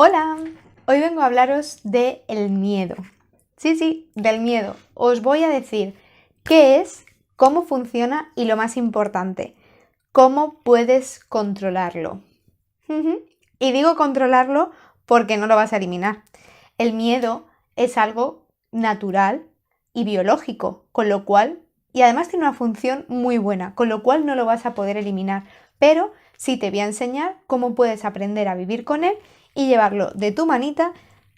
Hola, hoy vengo a hablaros del miedo. Sí, del miedo. Os voy a decir qué es, cómo funciona y lo más importante, cómo puedes controlarlo. Y digo controlarlo porque no lo vas a eliminar. El miedo es algo natural y biológico, con lo cual, y además tiene una función muy buena, con lo cual no lo vas a poder eliminar. Pero sí te voy a enseñar cómo puedes aprender a vivir con él y llevarlo de tu manita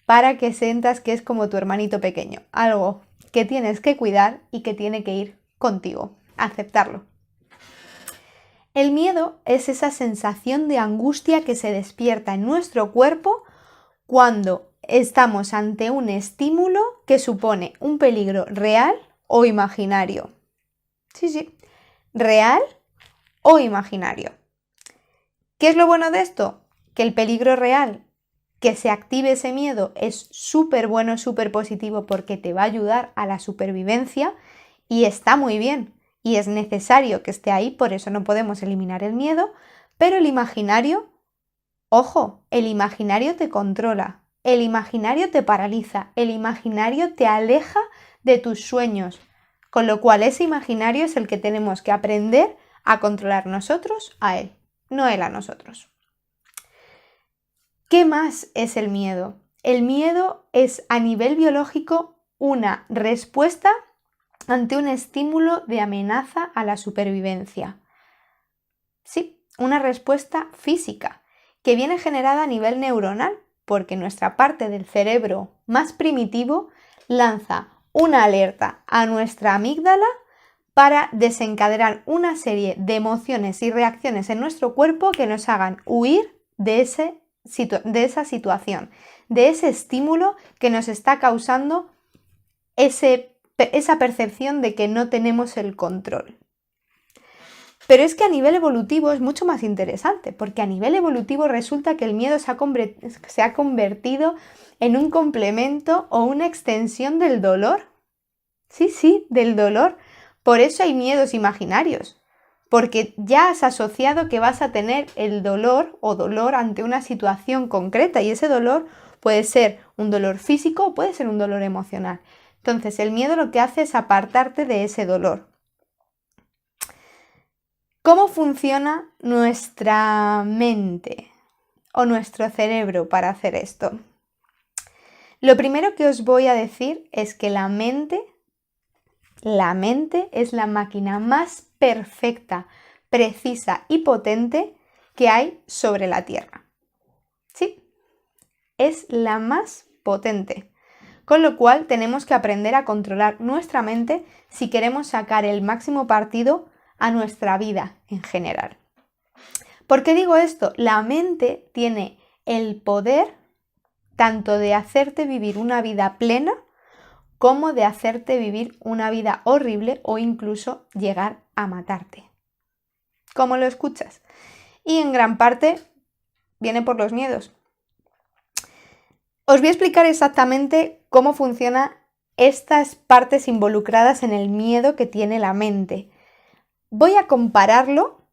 para que sientas que es como tu hermanito pequeño, algo que tienes que cuidar y que tiene que ir contigo, aceptarlo. El miedo es esa sensación de angustia que se despierta en nuestro cuerpo cuando estamos ante un estímulo que supone un peligro real o imaginario. Sí, real o imaginario. ¿Qué es lo bueno de esto? Que el peligro real, que se active ese miedo, es súper bueno, súper positivo porque te va a ayudar a la supervivencia y está muy bien y es necesario que esté ahí, por eso no podemos eliminar el miedo, pero el imaginario, ojo, el imaginario te controla, el imaginario te paraliza, el imaginario te aleja de tus sueños, con lo cual ese imaginario es el que tenemos que aprender a controlar nosotros a él, no él a nosotros. ¿Qué más es el miedo? El miedo es a nivel biológico una respuesta ante un estímulo de amenaza a la supervivencia. Sí, una respuesta física que viene generada a nivel neuronal porque nuestra parte del cerebro más primitivo lanza una alerta a nuestra amígdala para desencadenar una serie de emociones y reacciones en nuestro cuerpo que nos hagan huir de esa situación, de ese estímulo que nos está causando esa percepción de que no tenemos el control. Pero es que a nivel evolutivo es mucho más interesante, porque a nivel evolutivo resulta que el miedo se ha convertido en un complemento o una extensión del dolor. Sí, del dolor. Por eso hay miedos imaginarios, porque ya has asociado que vas a tener el dolor o dolor ante una situación concreta y ese dolor puede ser un dolor físico o puede ser un dolor emocional. Entonces el miedo lo que hace es apartarte de ese dolor. ¿Cómo funciona nuestra mente o nuestro cerebro para hacer esto? Lo primero que os voy a decir es que la mente es la máquina más perfecta, precisa y potente que hay sobre la Tierra. Sí, es la más potente. Con lo cual tenemos que aprender a controlar nuestra mente si queremos sacar el máximo partido a nuestra vida en general. ¿Por qué digo esto? La mente tiene el poder tanto de hacerte vivir una vida plena como de hacerte vivir una vida horrible o incluso llegar a matarte. ¿Cómo lo escuchas? Y en gran parte viene por los miedos. Os voy a explicar exactamente cómo funcionan estas partes involucradas en el miedo que tiene la mente. Voy a compararlo,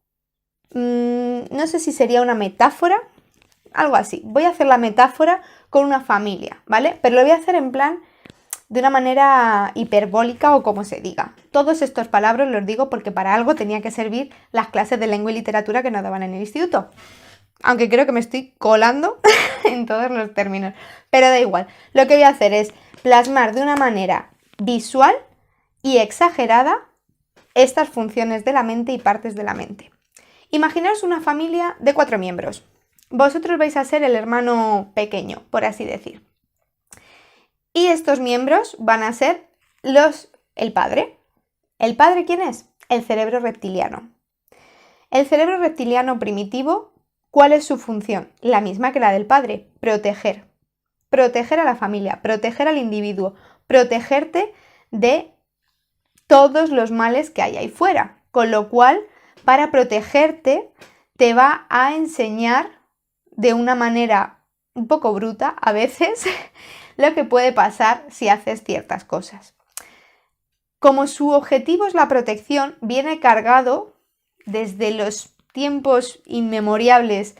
no sé si sería una metáfora, algo así. Voy a hacer la metáfora con una familia, ¿vale? Pero lo voy a hacer en plan de una manera hiperbólica o como se diga. Todos estos palabras los digo porque para algo tenía que servir las clases de lengua y literatura que nos daban en el instituto. Aunque creo que me estoy colando en todos los términos. Pero da igual. Lo que voy a hacer es plasmar de una manera visual y exagerada estas funciones de la mente y partes de la mente. Imaginaos una familia de 4 miembros. Vosotros vais a ser el hermano pequeño, por así decir. Y estos miembros van a ser el padre. ¿El padre quién es? El cerebro reptiliano. El cerebro reptiliano primitivo, ¿cuál es su función? La misma que la del padre, proteger. Proteger a la familia, proteger al individuo, protegerte de todos los males que hay ahí fuera. Con lo cual, para protegerte, te va a enseñar de una manera un poco bruta a veces lo que puede pasar si haces ciertas cosas. Como su objetivo es la protección, viene cargado desde los tiempos inmemoriales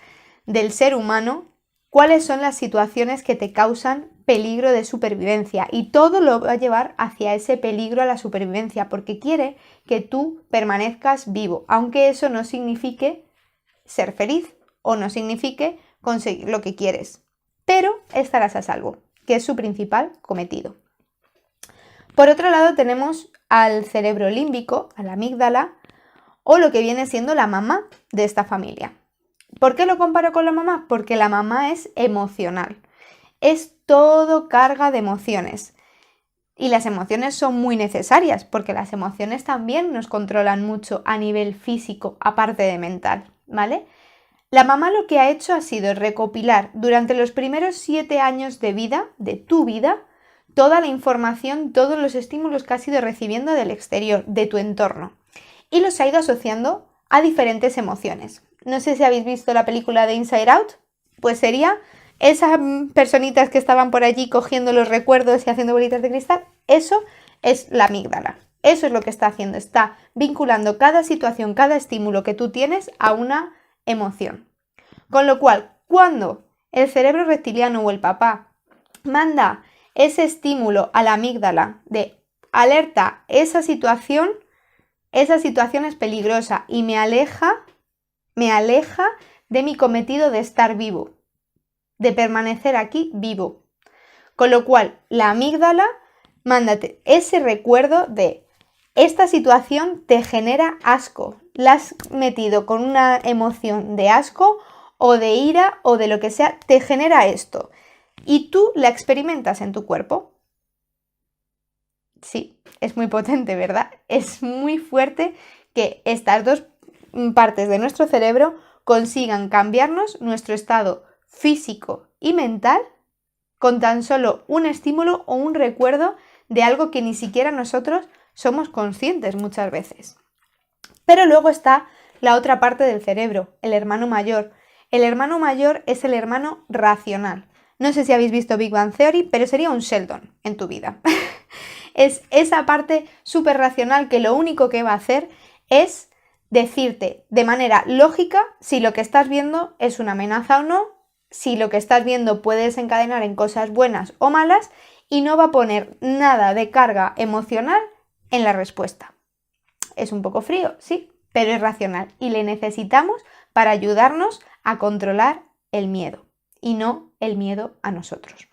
del ser humano cuáles son las situaciones que te causan peligro de supervivencia, y todo lo va a llevar hacia ese peligro a la supervivencia, porque quiere que tú permanezcas vivo, aunque eso no signifique ser feliz o no signifique conseguir lo que quieres, pero estarás a salvo, que es su principal cometido. Por otro lado tenemos al cerebro límbico, a la amígdala, o lo que viene siendo la mamá de esta familia. ¿Por qué lo comparo con la mamá? Porque la mamá es emocional, es todo carga de emociones. Y las emociones son muy necesarias, porque las emociones también nos controlan mucho a nivel físico, aparte de mental, ¿vale? La mamá lo que ha hecho ha sido recopilar durante los primeros 7 años de vida, de tu vida, toda la información, todos los estímulos que has ido recibiendo del exterior, de tu entorno, y los ha ido asociando a diferentes emociones. No sé si habéis visto la película de Inside Out, pues sería esas personitas que estaban por allí cogiendo los recuerdos y haciendo bolitas de cristal. Eso es la amígdala. Eso es lo que está haciendo, está vinculando cada situación, cada estímulo que tú tienes a una emoción. Con lo cual, cuando el cerebro reptiliano o el papá manda ese estímulo a la amígdala de alerta, esa situación es peligrosa y me aleja de mi cometido de estar vivo, de permanecer aquí vivo. Con lo cual, la amígdala, mándate ese recuerdo de esta situación te genera asco, la has metido con una emoción de asco o de ira o de lo que sea, te genera esto y tú la experimentas en tu cuerpo. Sí, es muy potente, ¿verdad? Es muy fuerte que estas dos partes de nuestro cerebro consigan cambiarnos nuestro estado físico y mental con tan solo un estímulo o un recuerdo de algo que ni siquiera nosotros somos conscientes muchas veces. Pero luego está la otra parte del cerebro, el hermano mayor. El hermano mayor es el hermano racional. No sé si habéis visto Big Bang Theory, pero sería un Sheldon en tu vida. Es esa parte súper racional que lo único que va a hacer es decirte de manera lógica si lo que estás viendo es una amenaza o no, si lo que estás viendo puede desencadenar en cosas buenas o malas, y no va a poner nada de carga emocional en la respuesta. Es un poco frío, sí, pero es racional y le necesitamos para ayudarnos a controlar el miedo y no el miedo a nosotros.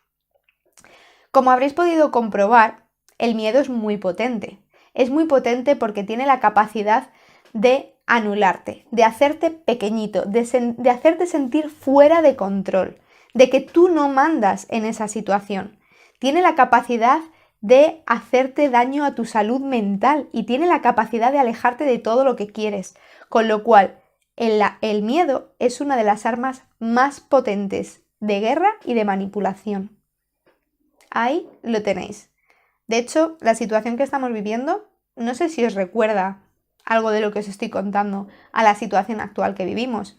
Como habréis podido comprobar, el miedo es muy potente. Es muy potente porque tiene la capacidad de anularte, de hacerte pequeñito, de hacerte sentir fuera de control, de que tú no mandas en esa situación. Tiene la capacidad de hacerte daño a tu salud mental y tiene la capacidad de alejarte de todo lo que quieres. Con lo cual, el miedo es una de las armas más potentes de guerra y de manipulación. Ahí lo tenéis. De hecho, la situación que estamos viviendo, no sé si os recuerda algo de lo que os estoy contando a la situación actual que vivimos.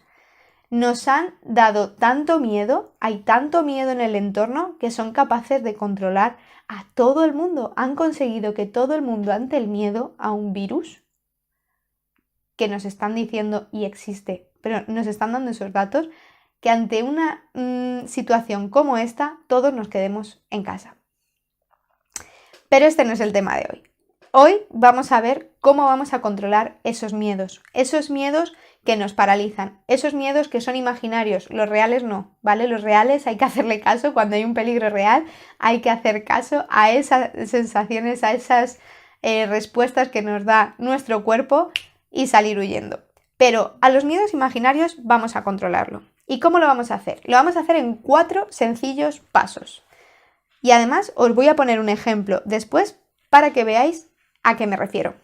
Nos han dado tanto miedo, hay tanto miedo en el entorno que son capaces de controlar a todo el mundo. Han conseguido que todo el mundo, ante el miedo a un virus que nos están diciendo y existe, pero nos están dando esos datos, que ante una situación como esta todos nos quedemos en casa. Pero este no es el tema de hoy. Hoy vamos a ver cómo vamos a controlar esos miedos que nos paralizan, esos miedos que son imaginarios, los reales no, ¿vale? Los reales hay que hacerle caso cuando hay un peligro real, hay que hacer caso a esas sensaciones, a esas respuestas que nos da nuestro cuerpo y salir huyendo. Pero a los miedos imaginarios vamos a controlarlo. ¿Y cómo lo vamos a hacer? Lo vamos a hacer en 4 sencillos pasos. Y además os voy a poner un ejemplo después para que veáis a qué me refiero.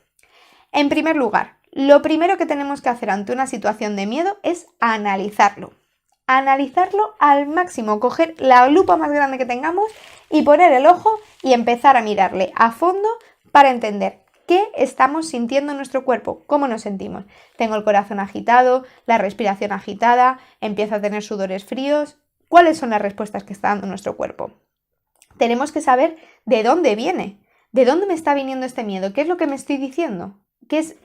En primer lugar, lo primero que tenemos que hacer ante una situación de miedo es analizarlo. Analizarlo al máximo, coger la lupa más grande que tengamos y poner el ojo y empezar a mirarle a fondo para entender qué estamos sintiendo en nuestro cuerpo, cómo nos sentimos. Tengo el corazón agitado, la respiración agitada, empiezo a tener sudores fríos. ¿Cuáles son las respuestas que está dando nuestro cuerpo? Tenemos que saber de dónde viene. ¿De dónde me está viniendo este miedo? ¿Qué es lo que me estoy diciendo?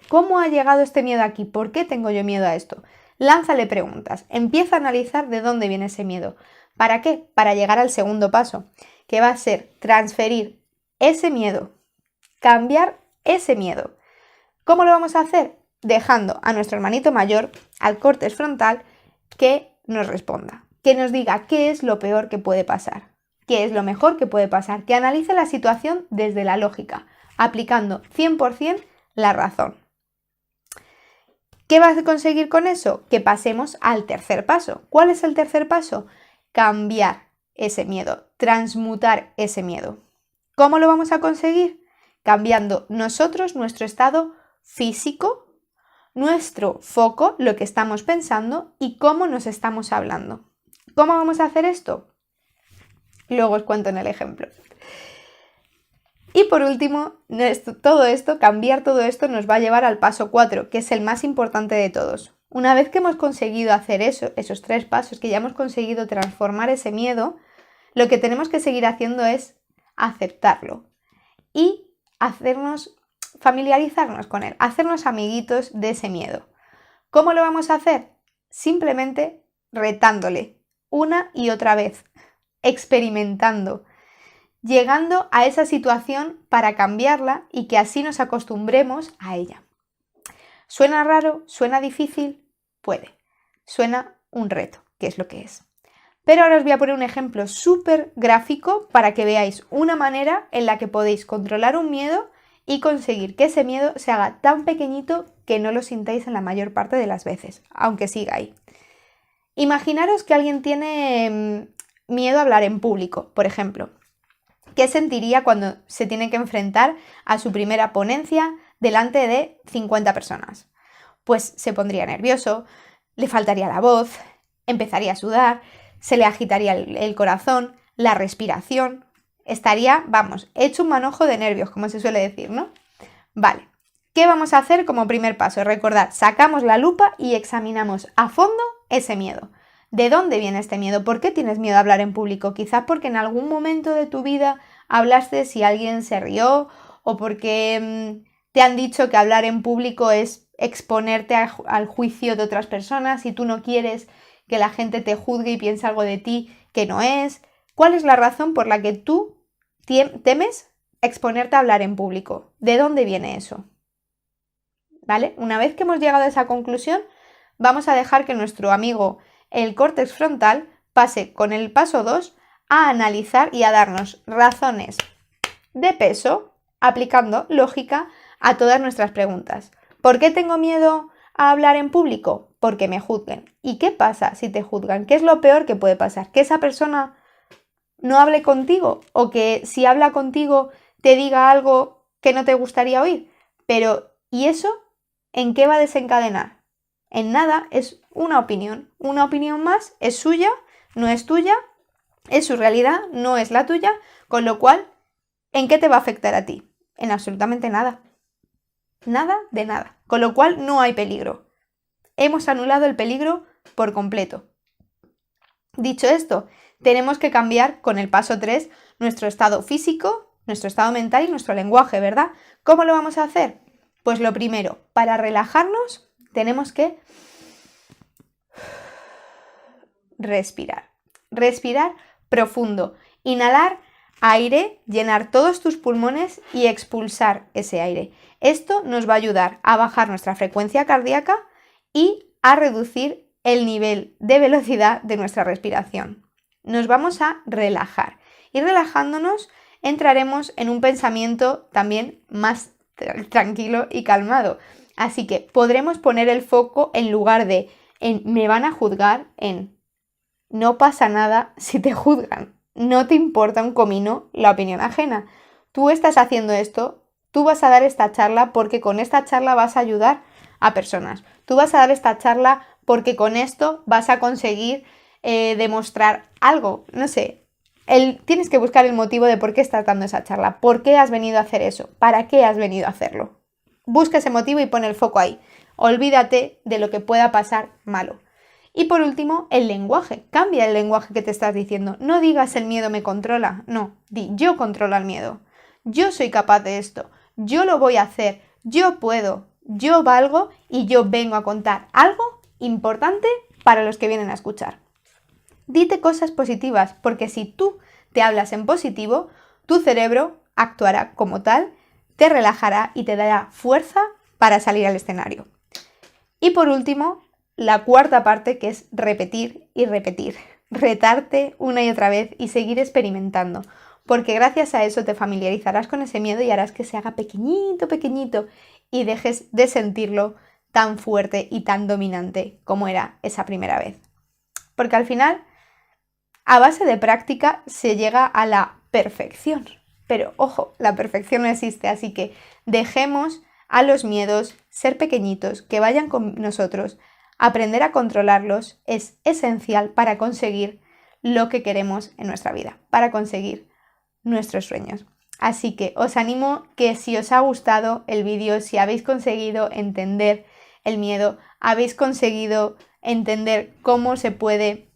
¿Cómo ha llegado este miedo aquí? ¿Por qué tengo yo miedo a esto? Lánzale preguntas. Empieza a analizar de dónde viene ese miedo. ¿Para qué? Para llegar al segundo paso, que va a ser transferir ese miedo, cambiar ese miedo. ¿Cómo lo vamos a hacer? Dejando a nuestro hermanito mayor, al córtex frontal, que nos responda, que nos diga qué es lo peor que puede pasar, qué es lo mejor que puede pasar, que analice la situación desde la lógica, aplicando 100% la razón. ¿Qué vas a conseguir con eso? Que pasemos al tercer paso. ¿Cuál es el tercer paso? Cambiar ese miedo, transmutar ese miedo. ¿Cómo lo vamos a conseguir? Cambiando nosotros nuestro estado físico, nuestro foco, lo que estamos pensando y cómo nos estamos hablando. ¿Cómo vamos a hacer esto? Luego os cuento en el ejemplo. Y por último, cambiar todo esto nos va a llevar al paso 4, que es el más importante de todos. Una vez que hemos conseguido hacer esos 3 pasos, que ya hemos conseguido transformar ese miedo, lo que tenemos que seguir haciendo es aceptarlo y familiarizarnos con él, hacernos amiguitos de ese miedo. ¿Cómo lo vamos a hacer? Simplemente retándole una y otra vez, experimentando, llegando a esa situación para cambiarla y que así nos acostumbremos a ella. ¿Suena raro? ¿Suena difícil? Puede. Suena un reto, que es lo que es. Pero ahora os voy a poner un ejemplo súper gráfico para que veáis una manera en la que podéis controlar un miedo y conseguir que ese miedo se haga tan pequeñito que no lo sintáis en la mayor parte de las veces, aunque siga ahí. Imaginaros que alguien tiene miedo a hablar en público, por ejemplo. ¿Qué sentiría cuando se tiene que enfrentar a su primera ponencia delante de 50 personas? Pues se pondría nervioso, le faltaría la voz, empezaría a sudar, se le agitaría el corazón, la respiración, estaría, hecho un manojo de nervios, como se suele decir, ¿no? Vale, ¿qué vamos a hacer como primer paso? Recordad, sacamos la lupa y examinamos a fondo ese miedo. ¿De dónde viene este miedo? ¿Por qué tienes miedo a hablar en público? Quizás porque en algún momento de tu vida hablaste si alguien se rió o porque te han dicho que hablar en público es exponerte al juicio de otras personas y tú no quieres que la gente te juzgue y piense algo de ti que no es. ¿Cuál es la razón por la que tú temes exponerte a hablar en público? ¿De dónde viene eso? ¿Vale? Una vez que hemos llegado a esa conclusión, vamos a dejar que nuestro amigo el córtex frontal pase con el paso 2 a analizar y a darnos razones de peso, aplicando lógica a todas nuestras preguntas. ¿Por qué tengo miedo a hablar en público? Porque me juzguen. ¿Y qué pasa si te juzgan? ¿Qué es lo peor que puede pasar? ¿Que esa persona no hable contigo? ¿O que si habla contigo te diga algo que no te gustaría oír? Pero, ¿y eso en qué va a desencadenar? En nada, es una opinión. Una opinión más es suya, no es tuya, es su realidad, no es la tuya, con lo cual, ¿en qué te va a afectar a ti? En absolutamente nada. Nada de nada. Con lo cual no hay peligro. Hemos anulado el peligro por completo. Dicho esto, tenemos que cambiar con el paso 3 nuestro estado físico, nuestro estado mental y nuestro lenguaje, ¿verdad? ¿Cómo lo vamos a hacer? Pues lo primero, para relajarnos tenemos que respirar. Respirar profundo. Inhalar aire, llenar todos tus pulmones y expulsar ese aire. Esto nos va a ayudar a bajar nuestra frecuencia cardíaca y a reducir el nivel de velocidad de nuestra respiración. Nos vamos a relajar y relajándonos entraremos en un pensamiento también más tranquilo y calmado. Así que podremos poner el foco en lugar de me van a juzgar, en no pasa nada si te juzgan. No te importa un comino la opinión ajena. Tú estás haciendo esto, tú vas a dar esta charla porque con esta charla vas a ayudar a personas. Tú vas a dar esta charla porque con esto vas a conseguir demostrar algo. No sé, tienes que buscar el motivo de por qué estás dando esa charla. ¿Por qué has venido a hacer eso? ¿Para qué has venido a hacerlo? Busca ese motivo y pon el foco ahí. Olvídate de lo que pueda pasar malo. Y por último, el lenguaje. Cambia el lenguaje que te estás diciendo. No digas el miedo me controla. No, di yo controlo al miedo. Yo soy capaz de esto. Yo lo voy a hacer. Yo puedo. Yo valgo y yo vengo a contar algo importante para los que vienen a escuchar. Dite cosas positivas, porque si tú te hablas en positivo, tu cerebro actuará como tal, te relajará y te dará fuerza para salir al escenario. Y por último, la cuarta parte, que es repetir y repetir. Retarte una y otra vez y seguir experimentando, porque gracias a eso te familiarizarás con ese miedo y harás que se haga pequeñito, pequeñito y dejes de sentirlo tan fuerte y tan dominante como era esa primera vez. Porque al final, a base de práctica se llega a la perfección. Pero ojo, la perfección no existe, así que dejemos a los miedos ser pequeñitos, que vayan con nosotros. Aprender a controlarlos es esencial para conseguir lo que queremos en nuestra vida, para conseguir nuestros sueños. Así que os animo que si os ha gustado el vídeo, si habéis conseguido entender el miedo, habéis conseguido entender cómo se puede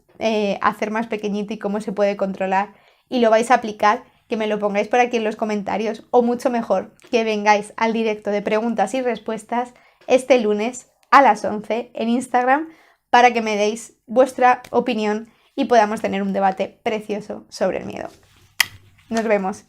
hacer más pequeñito y cómo se puede controlar y lo vais a aplicar, que me lo pongáis por aquí en los comentarios, o mucho mejor, que vengáis al directo de preguntas y respuestas este lunes a las 11 en Instagram para que me deis vuestra opinión y podamos tener un debate precioso sobre el miedo. Nos vemos.